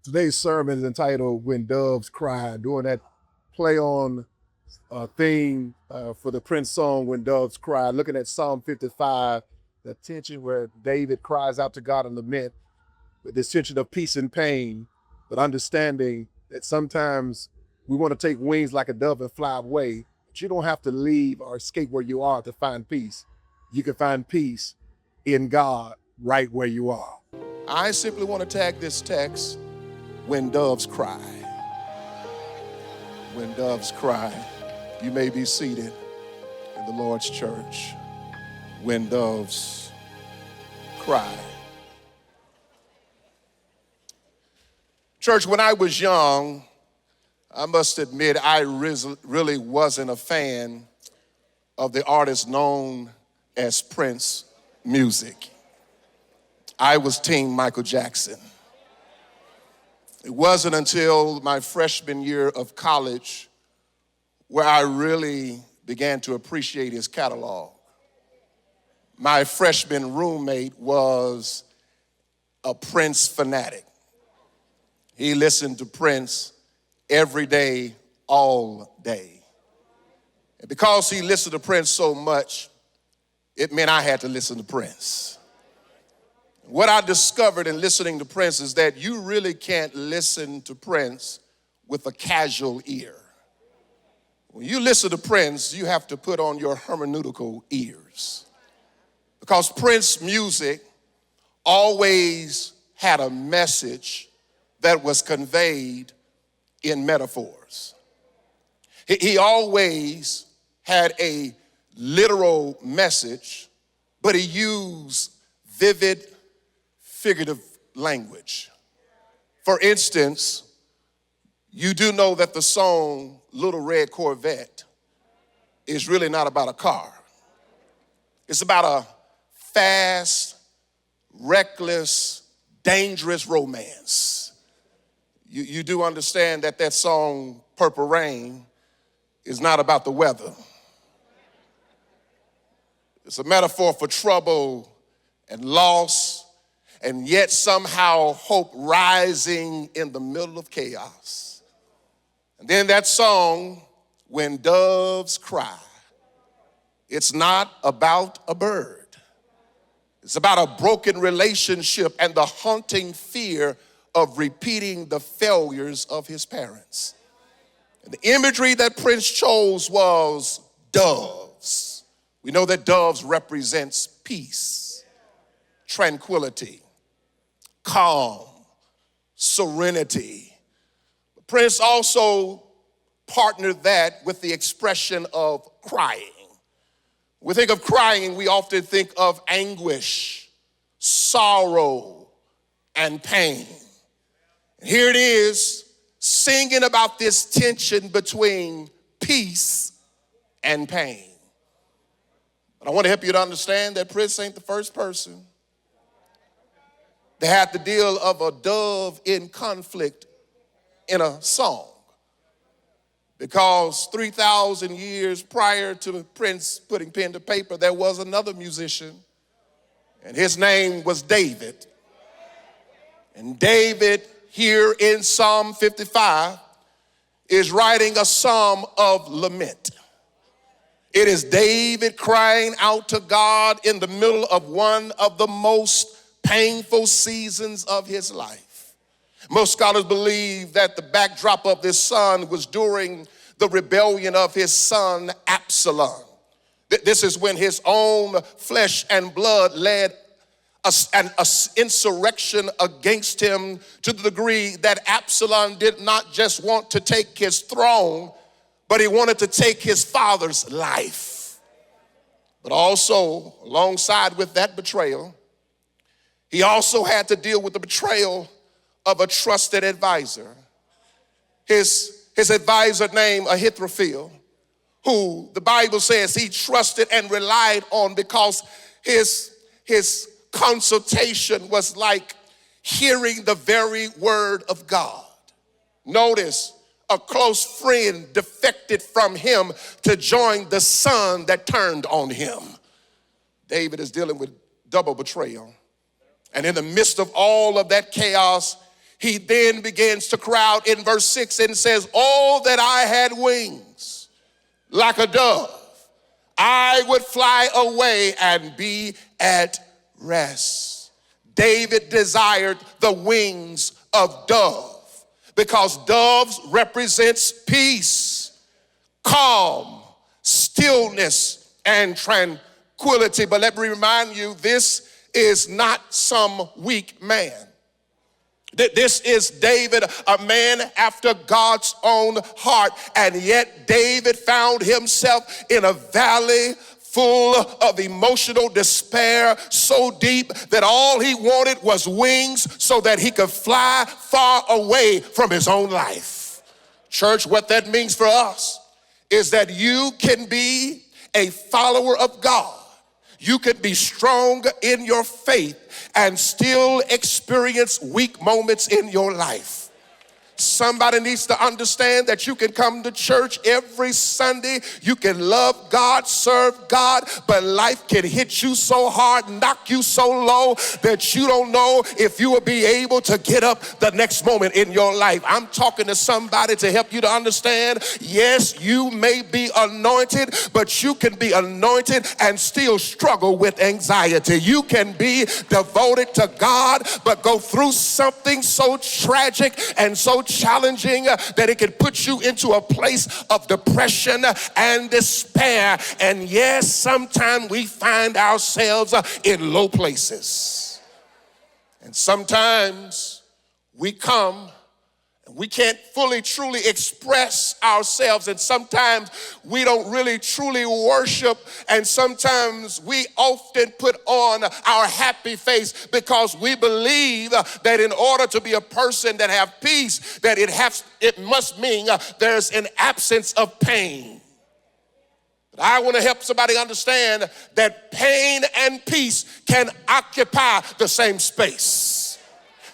Today's sermon is entitled When Doves Cry, doing that play on theme for the Prince song When Doves Cry, looking at Psalm 55, the tension where David cries out to God in lament, with this tension of peace and pain, but understanding that sometimes we want to take wings like a dove and fly away, but you don't have to leave or escape where you are to find peace. You can find peace in God right where you are. I simply want to tag this text, When Doves Cry. When doves cry. You may be seated in the Lord's church. When doves cry. Church, when I was young, I must admit I really wasn't a fan of the artist known as Prince music. I was Team Michael Jackson. It wasn't until my freshman year of college where I really began to appreciate his catalog. My freshman roommate was a Prince fanatic. He listened to Prince every day, all day. And because he listened to Prince so much, it meant I had to listen to Prince. What I discovered in listening to Prince is that you really can't listen to Prince with a casual ear. When you listen to Prince, you have to put on your hermeneutical ears. Because Prince music always had a message that was conveyed in metaphors. He always had a literal message, but he used vivid, figurative language. For instance, you do know that the song Little Red Corvette is really not about a car. It's about a fast, reckless, dangerous romance. You do understand that that song, Purple Rain, is not about the weather. It's a metaphor for trouble and loss, and yet somehow hope rising in the middle of chaos. And then that song, When Doves Cry, it's not about a bird. It's about a broken relationship and the haunting fear of repeating the failures of his parents. And the imagery that Prince chose was doves. We know that doves represents peace, tranquility, calm, serenity. Prince also partnered that with the expression of crying. When we think of crying, we often think of anguish, sorrow, and pain. And here it is, singing about this tension between peace and pain. But I want to help you to understand that Prince ain't the first person they had the deal of a dove in conflict in a song. Because 3,000 years prior to Prince putting pen to paper, there was another musician, and his name was David. And David, here in Psalm 55, is writing a psalm of lament. It is David crying out to God in the middle of one of the most painful seasons of his life. Most scholars believe that the backdrop of this psalm was during the rebellion of his son Absalom. This is when his own flesh and blood led an insurrection against him, to the degree that Absalom did not just want to take his throne, but he wanted to take his father's life. But also, alongside with that betrayal, he also had to deal with the betrayal of a trusted advisor. His advisor named Ahithophel, who the Bible says he trusted and relied on because his consultation was like hearing the very word of God. Notice, a close friend defected from him to join the son that turned on him. David is dealing with double betrayal. And in the midst of all of that chaos, he then begins to cry out in verse 6 and says, "Oh, that I had wings like a dove, I would fly away and be at rest." David desired the wings of dove because doves represents peace, calm, stillness, and tranquility. But let me remind you, this is not some weak man. This is David, a man after God's own heart. And yet David found himself in a valley full of emotional despair, so deep that all he wanted was wings so that he could fly far away from his own life. Church, what that means for us is that you can be a follower of God. You can be strong in your faith and still experience weak moments in your life. Somebody needs to understand that you can come to church every Sunday, you can love God, serve God, but life can hit you so hard, knock you so low that you don't know if you will be able to get up the next moment in your life. I'm talking to somebody to help you to understand, yes, you may be anointed, but you can be anointed and still struggle with anxiety. You can be devoted to God, but go through something so tragic and so challenging that it can put you into a place of depression and despair. And yes, sometimes we find ourselves in low places. And sometimes we come and we can't fully, truly express ourselves. And sometimes we don't really, truly worship. And sometimes we often put on our happy face because we believe that in order to be a person that have peace, that it must mean there's an absence of pain. But I want to help somebody understand that pain and peace can occupy the same space.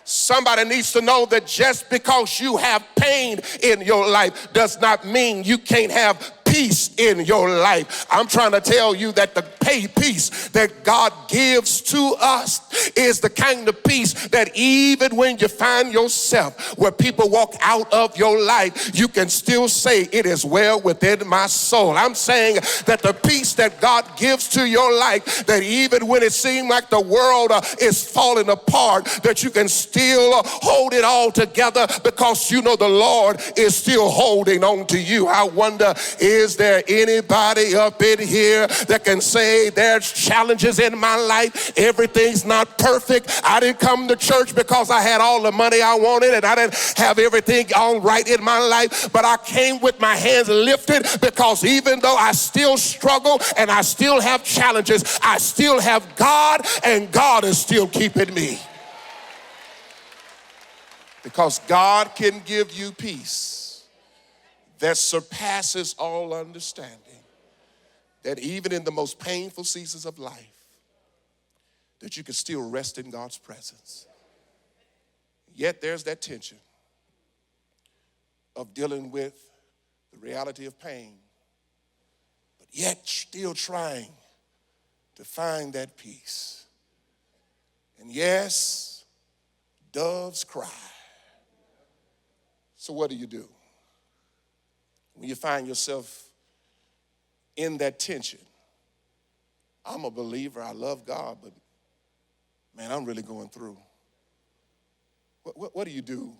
Somebody needs to know that just because you have pain in your life does not mean you can't have peace in your life. I'm trying to tell you that the peace that God gives to us is the kind of peace that even when you find yourself where people walk out of your life, you can still say, "It is well within my soul." I'm saying that the peace that God gives to your life, that even when it seems like the world is falling apart, that you can still hold it all together because you know the Lord is still holding on to you. I wonder, is there anybody up in here that can say there's challenges in my life? Everything's not perfect. I didn't come to church because I had all the money I wanted and I didn't have everything all right in my life, but I came with my hands lifted because even though I still struggle and I still have challenges, I still have God and God is still keeping me. Because God can give you peace that surpasses all understanding, that even in the most painful seasons of life, that you can still rest in God's presence. Yet there's that tension of dealing with the reality of pain, but yet still trying to find that peace. And yes, doves cry. So what do you do when you find yourself in that tension? I'm a believer, I love God, but man, I'm really going through. What do you do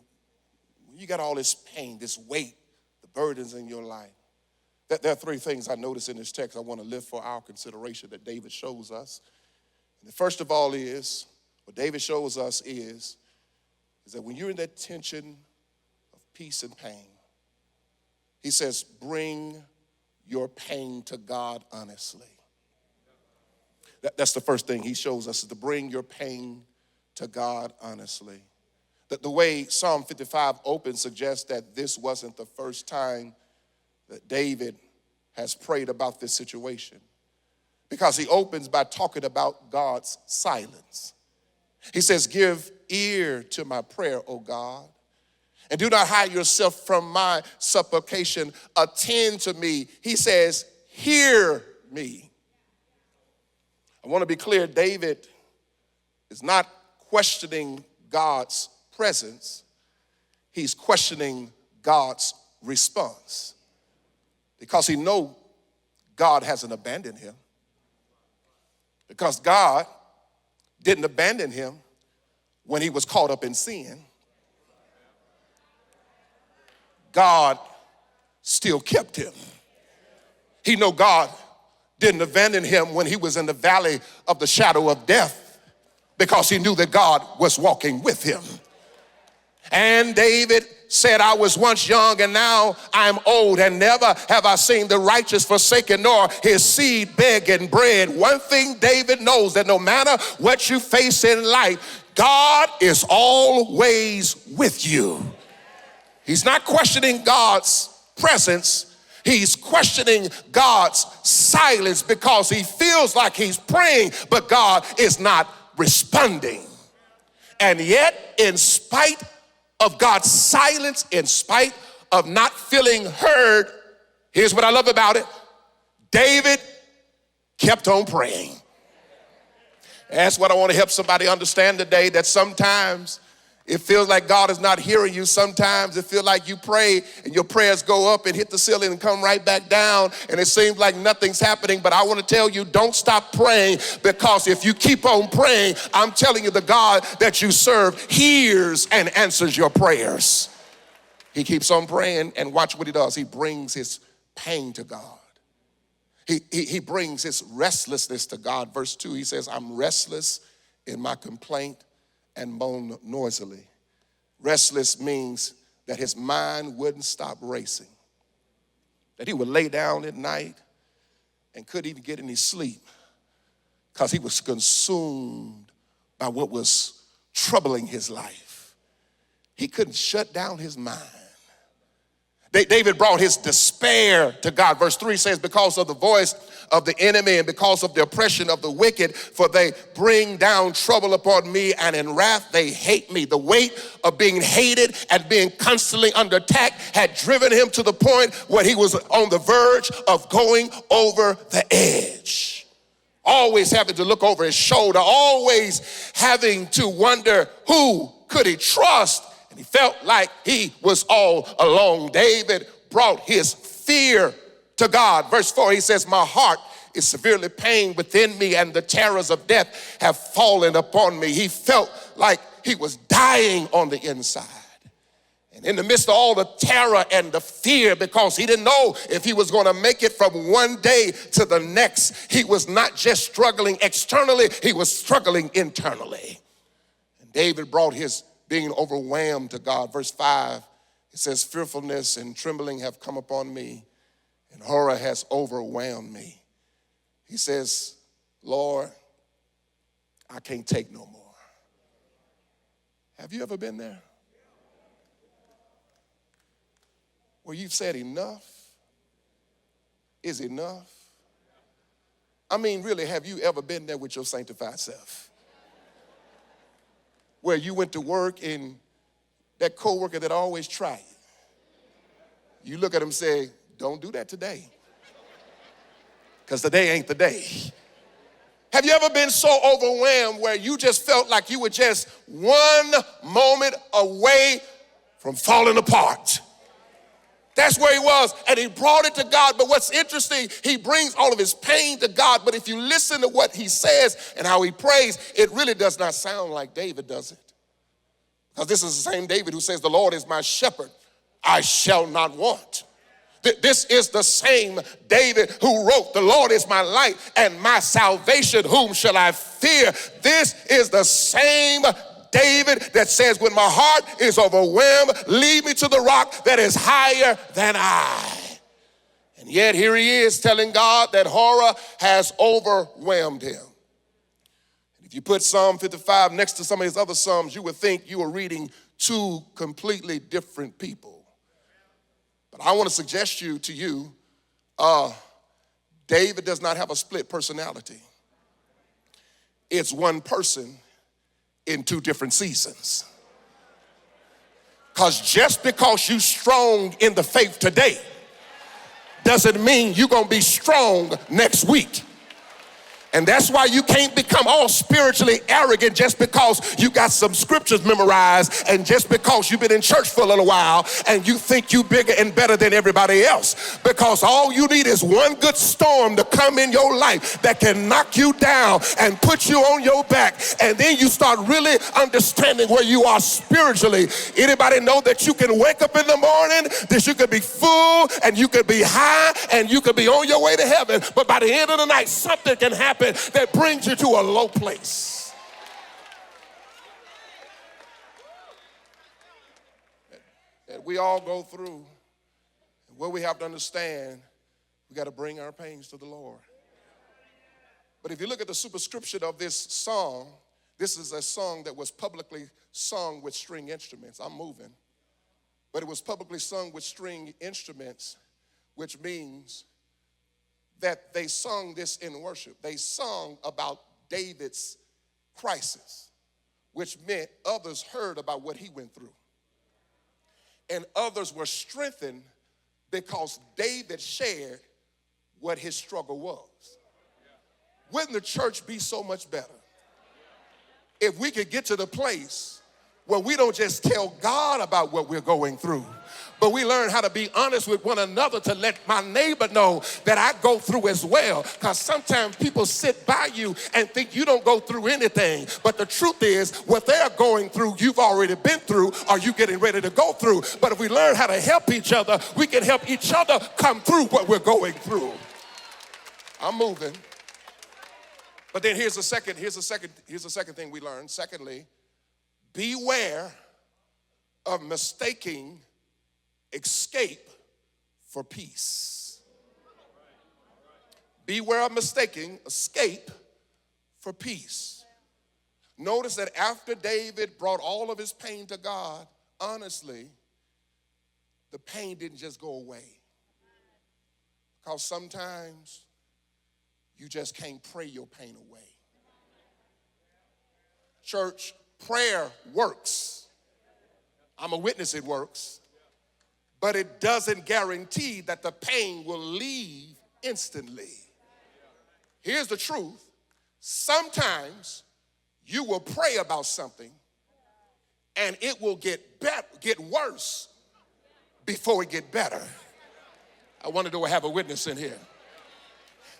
when you got all this pain, this weight, the burdens in your life? There are three things I notice in this text I want to lift for our consideration that David shows us. And the first of all is, what David shows us is that when you're in that tension of peace and pain, he says, bring your pain to God honestly. That's the first thing he shows us, is to bring your pain to God honestly. The way Psalm 55 opens suggests that this wasn't the first time that David has prayed about this situation, because he opens by talking about God's silence. He says, give ear to my prayer, O God, and do not hide yourself from my supplication. Attend to me. He says, hear me. I want to be clear, David is not questioning God's presence, he's questioning God's response because he knows God hasn't abandoned him. Because God didn't abandon him when he was caught up in sin. God still kept him. He knew God didn't abandon him when he was in the valley of the shadow of death because he knew that God was walking with him. And David said, I was once young and now I'm old, and never have I seen the righteous forsaken nor his seed begging bread. One thing David knows, that no matter what you face in life, God is always with you. He's not questioning God's presence. He's questioning God's silence because he feels like he's praying, but God is not responding. And yet, in spite of God's silence, in spite of not feeling heard, here's what I love about it. David kept on praying. That's what I want to help somebody understand today, that sometimes it feels like God is not hearing you. Sometimes it feels like you pray and your prayers go up and hit the ceiling and come right back down, and it seems like nothing's happening. But I want to tell you, don't stop praying, because if you keep on praying, I'm telling you, the God that you serve hears and answers your prayers. He keeps on praying, and watch what he does. He brings his pain to God. He brings his restlessness to God. Verse 2, he says, I'm restless in my complaint and moan noisily. Restless means that his mind wouldn't stop racing, that he would lay down at night and couldn't even get any sleep because he was consumed by what was troubling his life. He couldn't shut down his mind. David brought his despair to God. Verse 3 says, because of the voice of the enemy and because of the oppression of the wicked, for they bring down trouble upon me, and in wrath they hate me. The weight of being hated and being constantly under attack had driven him to the point where he was on the verge of going over the edge. Always having to look over his shoulder, always having to wonder who could he trust. And he felt like he was all alone. David brought his fear to God. Verse 4, he says, my heart is severely pained within me, and the terrors of death have fallen upon me. He felt like he was dying on the inside. And in the midst of all the terror and the fear, because he didn't know if he was going to make it from one day to the next, he was not just struggling externally, he was struggling internally. And David brought his being overwhelmed to God. Verse 5, it says, fearfulness and trembling have come upon me, and horror has overwhelmed me. He says, Lord, I can't take no more. Have you ever been there? Where you've said enough is enough? I mean, really, have you ever been there with your sanctified self? Where you went to work and that coworker that always tried you look at him and say, don't do that today, because today ain't the day. Have you ever been so overwhelmed where you just felt like you were just one moment away from falling apart? That's where he was, and he brought it to God. But what's interesting, he brings all of his pain to God, but if you listen to what he says and how he prays, it really does not sound like David, does it? Because this is the same David who says, the Lord is my shepherd, I shall not want. This is the same David who wrote, the Lord is my light and my salvation, whom shall I fear? This is the same David that says, when my heart is overwhelmed, lead me to the rock that is higher than I. And yet here he is telling God that horror has overwhelmed him. And if you put Psalm 55 next to some of his other Psalms, you would think you were reading two completely different people. But I want to suggest to you, David does not have a split personality. It's one person in two different seasons. Because just because you're strong in the faith today doesn't mean you're going to be strong next week. And that's why you can't become all spiritually arrogant just because you got some scriptures memorized and just because you've been in church for a little while and you think you bigger and better than everybody else. Because all you need is one good storm to come in your life that can knock you down and put you on your back. And then you start really understanding where you are spiritually. Anybody know that you can wake up in the morning, that you could be full and you could be high and you could be on your way to heaven, but by the end of the night something can happen that brings you to a low place. That we all go through. What we have to understand, we got to bring our pains to the Lord. But if you look at the superscription of this song, this is a song that was publicly sung with string instruments. I'm moving. But it was publicly sung with string instruments, which means that they sung this in worship. They sung about David's crisis, which meant others heard about what he went through. And others were strengthened because David shared what his struggle was. Wouldn't the church be so much better if we could get to the place where we don't just tell God about what we're going through, but we learn how to be honest with one another to let my neighbor know that I go through as well. Because sometimes people sit by you and think you don't go through anything. But the truth is, what they're going through, you've already been through, or you getting ready to go through. But if we learn how to help each other, we can help each other come through what we're going through. I'm moving. But then here's the second thing we learned. Secondly, beware of mistaking escape for peace. Beware of mistaking escape for peace. Notice that after David brought all of his pain to God, honestly, the pain didn't just go away. Because sometimes you just can't pray your pain away. Church, prayer works. I'm a witness it works. But it doesn't guarantee that the pain will leave instantly. Here's the truth. Sometimes you will pray about something and it will get worse before it gets better. I wonder, do I have a witness in here?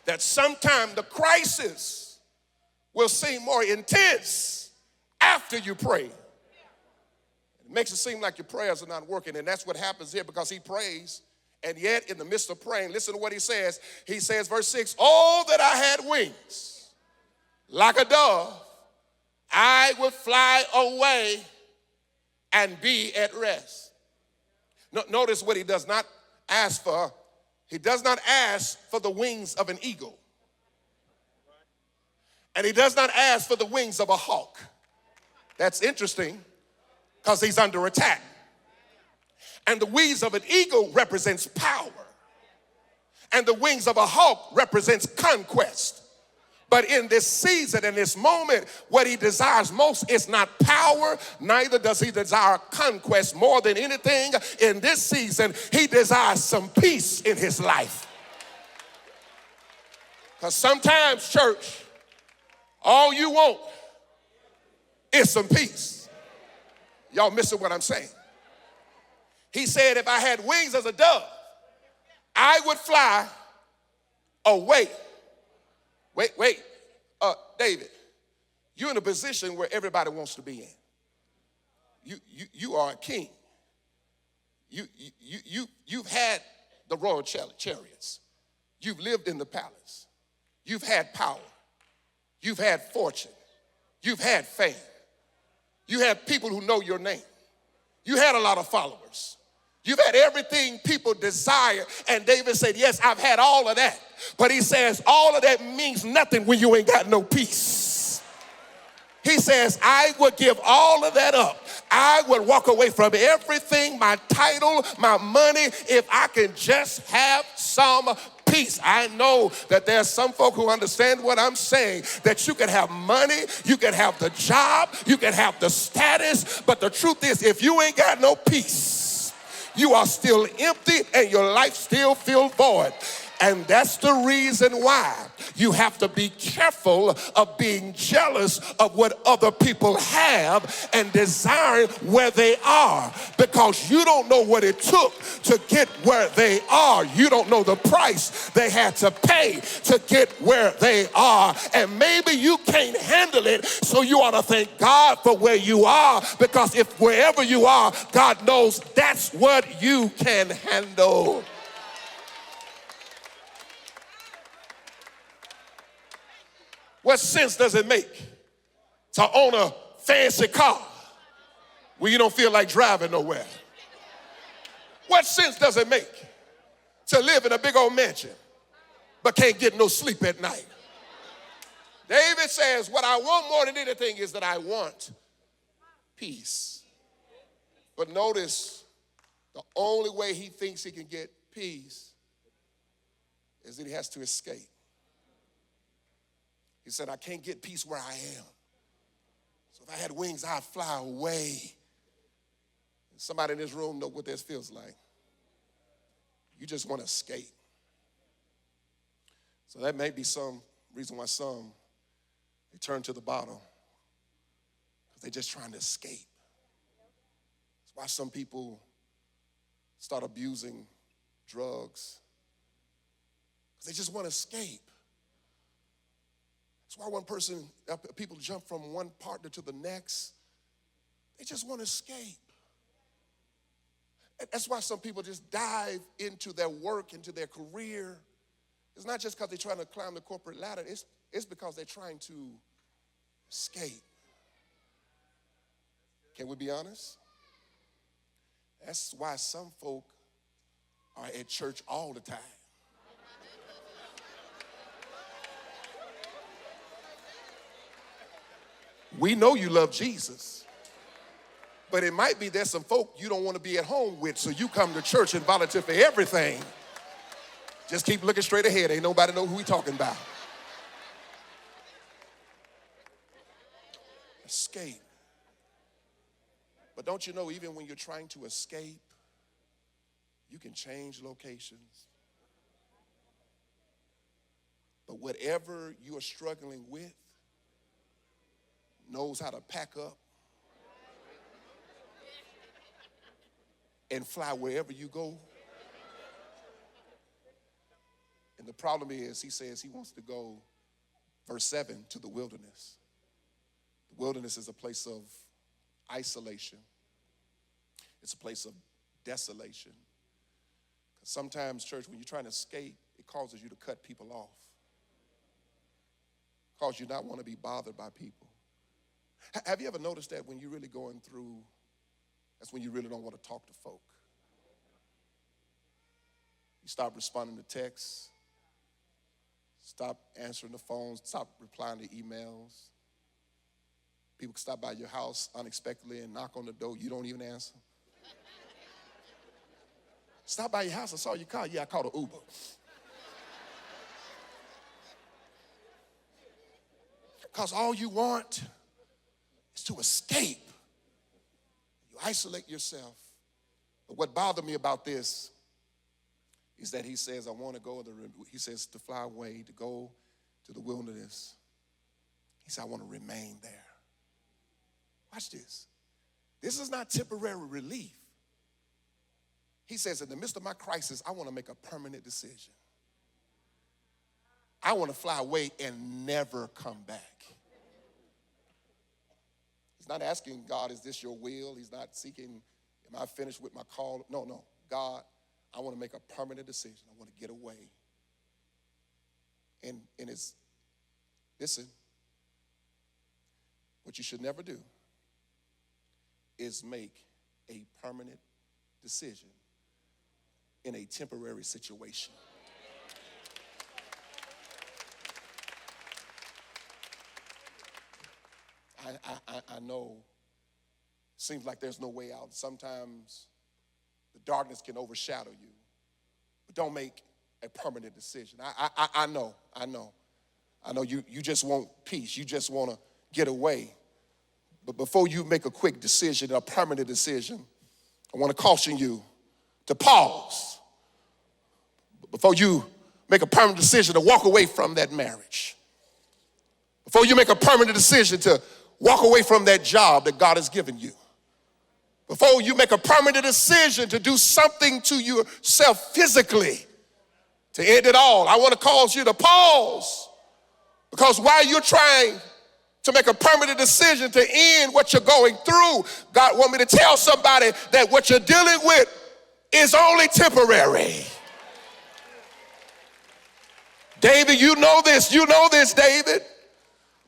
That sometimes the crisis will seem more intense after you pray. It makes it seem like your prayers are not working, and that's what happens here, because he prays, and yet in the midst of praying, listen to what he says. He says, verse 6, oh, that I had wings like a dove, I would fly away and be at rest. Notice what he does not ask for. He does not ask for the wings of an eagle. And he does not ask for the wings of a hawk. That's interesting, because he's under attack. And the wings of an eagle represents power. And the wings of a hawk represents conquest. But in this season, in this moment, what he desires most is not power, neither does he desire conquest. More than anything, in this season, he desires some peace in his life. Because sometimes, church, all you want is some peace. Y'all missing what I'm saying? He said, if I had wings as a dove, I would fly away. Wait, David, you're in a position where everybody wants to be in. You are a king. You've had the royal chariots. You've lived in the palace. You've had power. You've had fortune. You've had fame. You have people who know your name. You had a lot of followers. You've had everything people desire. And David said, yes, I've had all of that. But he says, all of that means nothing when you ain't got no peace. He says, I would give all of that up. I would walk away from everything, my title, my money, if I can just have some peace. I know that there's some folk who understand what I'm saying, that you can have money, you can have the job, you can have the status, but the truth is, if you ain't got no peace, you are still empty and your life still feels void. And that's the reason why you have to be careful of being jealous of what other people have and desiring where they are, because you don't know what it took to get where they are. You don't know the price they had to pay to get where they are. And maybe you can't handle it, so you ought to thank God for where you are, because if wherever you are, God knows that's what you can handle. What sense does it make to own a fancy car when you don't feel like driving nowhere? What sense does it make to live in a big old mansion but can't get no sleep at night? David says, what I want more than anything is that I want peace. But notice, the only way he thinks he can get peace is that he has to escape. He said, I can't get peace where I am. So if I had wings, I'd fly away. Somebody in this room know what this feels like. You just want to escape. So that may be some reason why some, they turn to the bottle, because they're just trying to escape. That's why some people start abusing drugs, because they just want to escape. That's why people jump from one partner to the next. They just want to escape. And that's why some people just dive into their work, into their career. It's not just because they're trying to climb the corporate ladder. It's because they're trying to escape. Can we be honest? That's why some folk are at church all the time. We know you love Jesus, but it might be there's some folk you don't want to be at home with, so you come to church and volunteer for everything. Just keep looking straight ahead. Ain't nobody know who we talking about. Escape. But don't you know, even when you're trying to escape, you can change locations. But whatever you are struggling with knows how to pack up and fly wherever you go. And the problem is, he says he wants to go, verse 7, to the wilderness. The wilderness is a place of isolation. It's a place of desolation. Because sometimes, church, when you're trying to escape, it causes you to cut people off. It causes you not want to be bothered by people. Have you ever noticed that when you're really going through, that's when you really don't want to talk to folk? You stop responding to texts, stop answering the phones, stop replying to emails. People stop by your house unexpectedly and knock on the door. You don't even answer. Stop by your house, I saw your car. Yeah, I called an Uber. Because all you want is to escape. You isolate yourself. But what bothered me about this is that he says, I want to go, he says to fly away, to go to the wilderness. He said, I want to remain there. Watch this. This is not temporary relief. He says, in the midst of my crisis, I want to make a permanent decision. I want to fly away and never come back. He's not asking God, is this your will? He's not seeking, am I finished with my call? No. God, I want to make a permanent decision. I want to get away. And it's, listen, what you should never do is make a permanent decision in a temporary situation. I know it seems like there's no way out. Sometimes the darkness can overshadow you, but don't make a permanent decision. I know you just want peace. You just want to get away. But before you make a quick decision, a permanent decision, I want to caution you to pause. Before you make a permanent decision to walk away from that marriage, before you make a permanent decision to walk away from that job that God has given you, before you make a permanent decision to do something to yourself physically to end it all, I want to cause you to pause, because while you're trying to make a permanent decision to end what you're going through, God wants me to tell somebody that what you're dealing with is only temporary. David, you know this, David.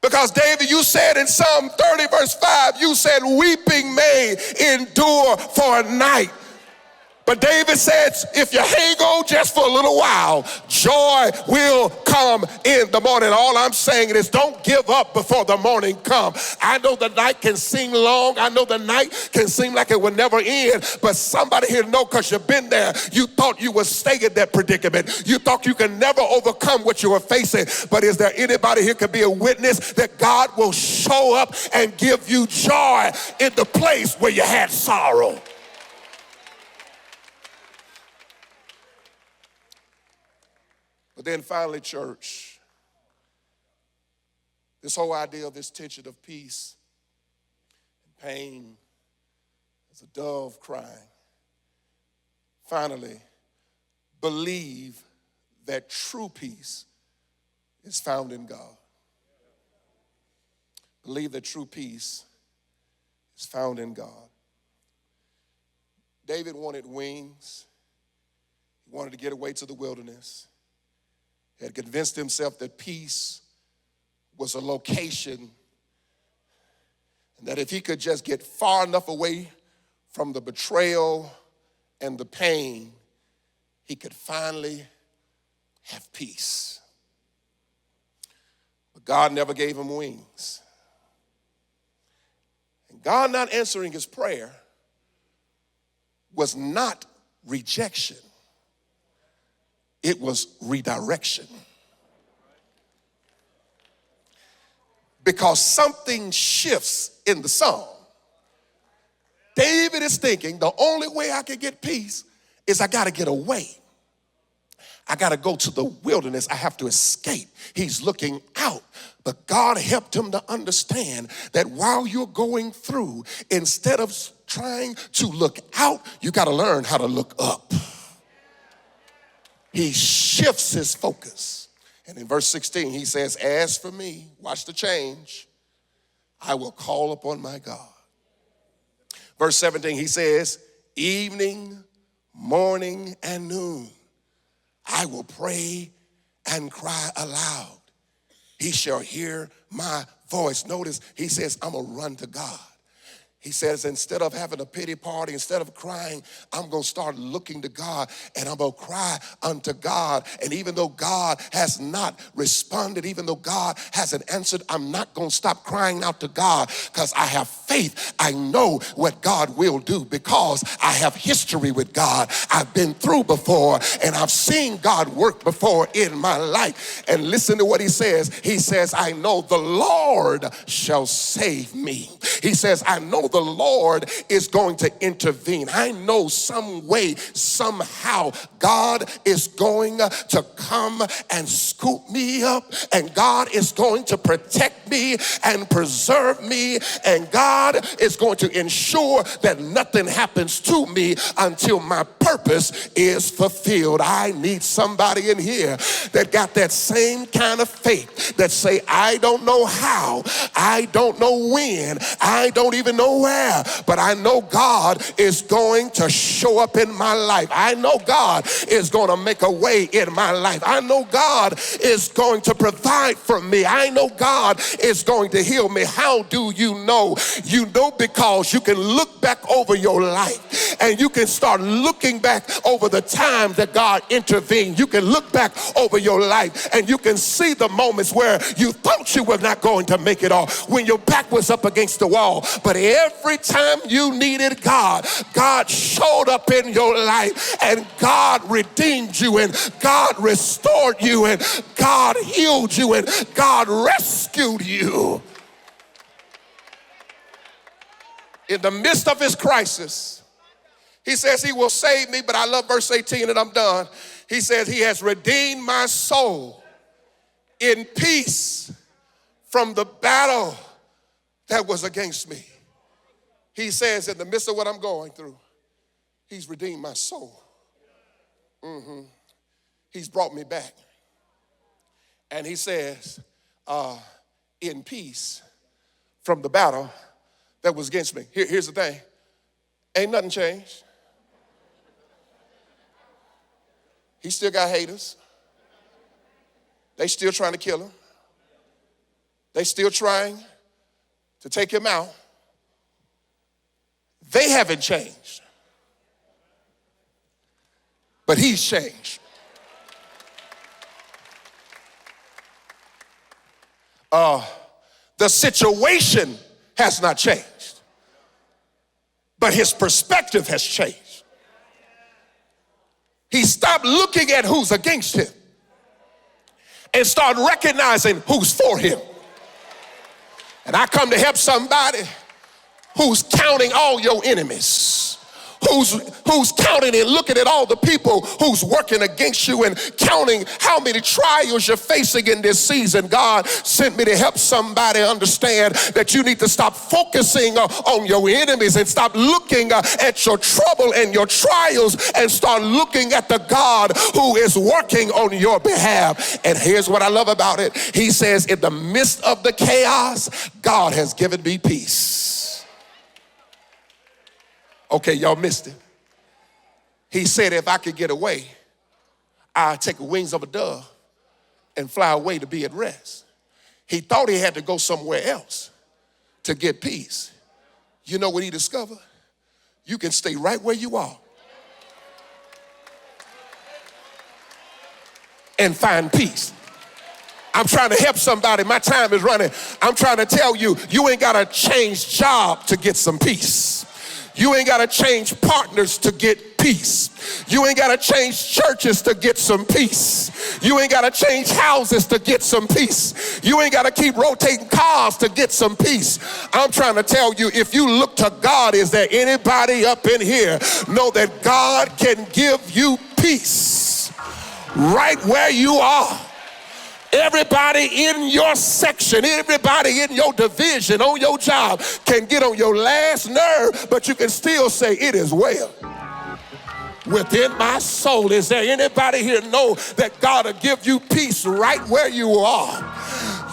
Because David, you said in Psalm 30 verse 5, you said weeping may endure for a night. But David says, if you hang on just for a little while, joy will come in the morning. All I'm saying is don't give up before the morning comes. I know the night can seem long. I know the night can seem like it will never end. But somebody here know, because you've been there. You thought you would stay in that predicament. You thought you could never overcome what you were facing. But is there anybody here could be a witness that God will show up and give you joy in the place where you had sorrow? But then finally, church, this whole idea of this tension of peace and pain as a dove crying. Finally, believe that true peace is found in God. Believe that true peace is found in God. David wanted wings. He wanted to get away to the wilderness. He had convinced himself that peace was a location, and that if he could just get far enough away from the betrayal and the pain, he could finally have peace. But God never gave him wings. And God not answering his prayer was not rejection. It was redirection. Because something shifts in the song. David is thinking the only way I can get peace is I got to get away. I got to go to the wilderness. I have to escape. He's looking out. But God helped him to understand that while you're going through, instead of trying to look out, you got to learn how to look up. He shifts his focus. And in verse 16, he says, as for me, watch the change, I will call upon my God. Verse 17, he says, evening, morning, and noon, I will pray and cry aloud. He shall hear my voice. Notice, he says, I'm going to run to God. He says, instead of having a pity party, instead of crying, I'm going to start looking to God, and I'm going to cry unto God. And even though God has not responded, even though God hasn't answered, I'm not going to stop crying out to God, because I have faith. I know what God will do because I have history with God. I've been through before, and I've seen God work before in my life. And listen to what he says. He says, I know the Lord shall save me. He says, I know the Lord is going to intervene. I know some way, somehow, God is going to come and scoop me up, and God is going to protect me and preserve me, and God is going to ensure that nothing happens to me until my purpose is fulfilled. I need somebody in here that got that same kind of faith that say, I don't know how, I don't know when, I don't even know where, but I know God is going to show up in my life. I know God is going to make a way in my life. I know God is going to provide for me. I know God is going to heal me. How do you know? You know because you can look back over your life, and you can start looking back over the times that God intervened. You can look back over your life, and you can see the moments where you thought you were not going to make it off, when your back was up against the wall. But every time you needed God, God showed up in your life, and God redeemed you, and God restored you, and God healed you, and God rescued you. In the midst of his crisis, he says he will save me, but I love verse 18 and I'm done. He says, he has redeemed my soul in peace from the battle that was against me. He says, in the midst of what I'm going through, he's redeemed my soul. He's brought me back. And he says, in peace from the battle that was against me. Here's the thing. Ain't nothing changed. He still got haters. They still trying to kill him. They still trying to take him out. They haven't changed. But he's changed. The situation has not changed, but his perspective has changed. He stopped looking at who's against him and started recognizing who's for him. And I come to help somebody who's counting all your enemies. Who's counting and looking at all the people who's working against you and counting how many trials you're facing in this season. God sent me to help somebody understand that you need to stop focusing on your enemies and stop looking at your trouble and your trials and start looking at the God who is working on your behalf. And here's what I love about it. He says, in the midst of the chaos, God has given me peace. Okay, y'all missed it. He said if I could get away, I'd take the wings of a dove and fly away to be at rest. He thought he had to go somewhere else to get peace. You know what he discovered? You can stay right where you are and find peace. I'm trying to help somebody. My time is running. I'm trying to tell you, you ain't got to change job to get some peace. You ain't got to change partners to get peace. You ain't got to change churches to get some peace. You ain't got to change houses to get some peace. You ain't got to keep rotating cars to get some peace. I'm trying to tell you, if you look to God, is there anybody up in here know that God can give you peace right where you are? Everybody in your section, everybody in your division, on your job can get on your last nerve, but you can still say it is well within my soul. Is there anybody here know that God will give you peace right where you are?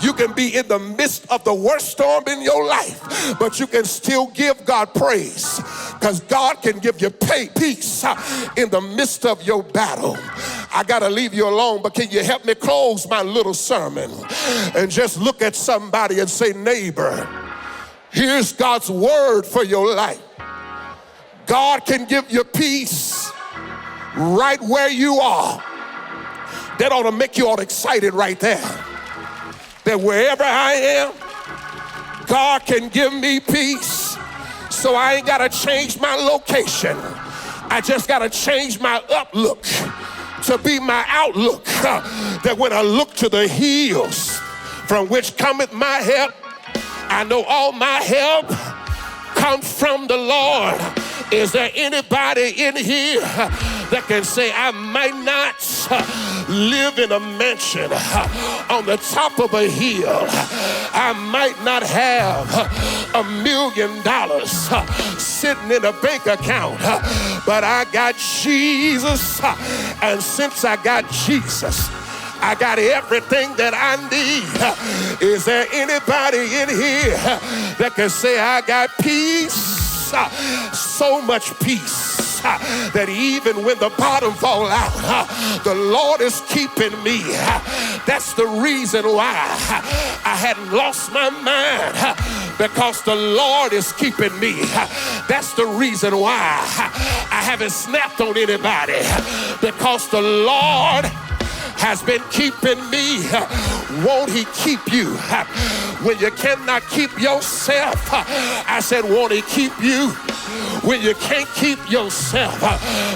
You can be in the midst of the worst storm in your life, but you can still give God praise because God can give you peace in the midst of your battle. I got to leave you alone, but can you help me close my little sermon and just look at somebody and say, neighbor, here's God's word for your life. God can give you peace right where you are. That ought to make you all excited right there. That wherever I am, God can give me peace. So I ain't got to change my location. I just got to change my outlook to be my outlook. That when I look to the hills from which cometh my help, I know all my help comes from the Lord. Is there anybody in here that can say, I might not live in a mansion on the top of a hill. I might not have $1 million sitting in a bank account, but I got Jesus. And since I got Jesus, I got everything that I need. Is there anybody in here that can say, I got peace? So much peace that even when the bottom fall out, the Lord is keeping me. That's the reason why I hadn't lost my mind, because the Lord is keeping me. That's the reason why I haven't snapped on anybody, because the Lord has been keeping me. Won't he keep you when you cannot keep yourself? I said, won't he keep you when you can't keep yourself?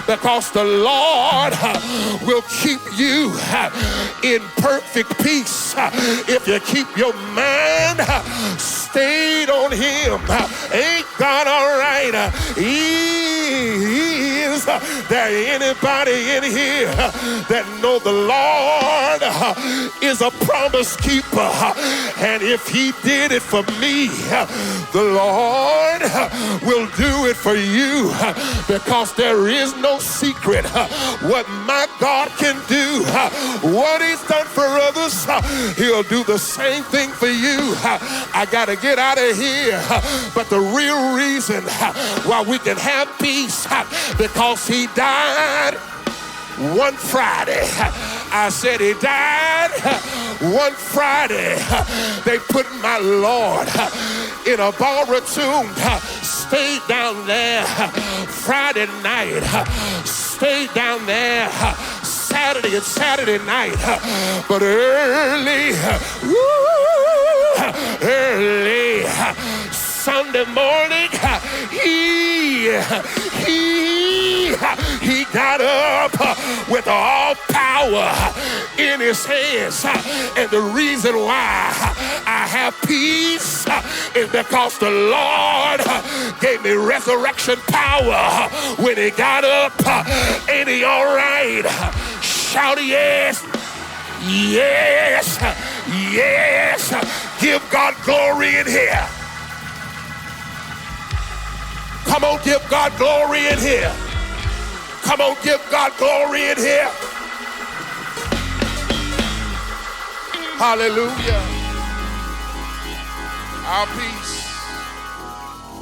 Because the Lord will keep you in perfect peace if you keep your mind stayed on him. Ain't God all right? He is There anybody in here that know the Lord is a promise keeper? And if he did it for me, the Lord will do it for you, because there is no secret what my God can do. What he's done for others, he'll do the same thing for you. I gotta get out of here, but the real reason why we can have peace, because he died one Friday. I said he died one Friday. They put my Lord in a borrowed tomb, stayed down there Friday night, stayed down there Saturday and Saturday night, but early Sunday morning, he got up with all power in his hands. And the reason why I have peace is because the Lord gave me resurrection power when he got up. Ain't he all right? Shout yes. Yes. Yes. Give God glory in here. Come on, give God glory in here. Come on, give God glory in here. Hallelujah. Our peace.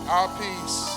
Our peace.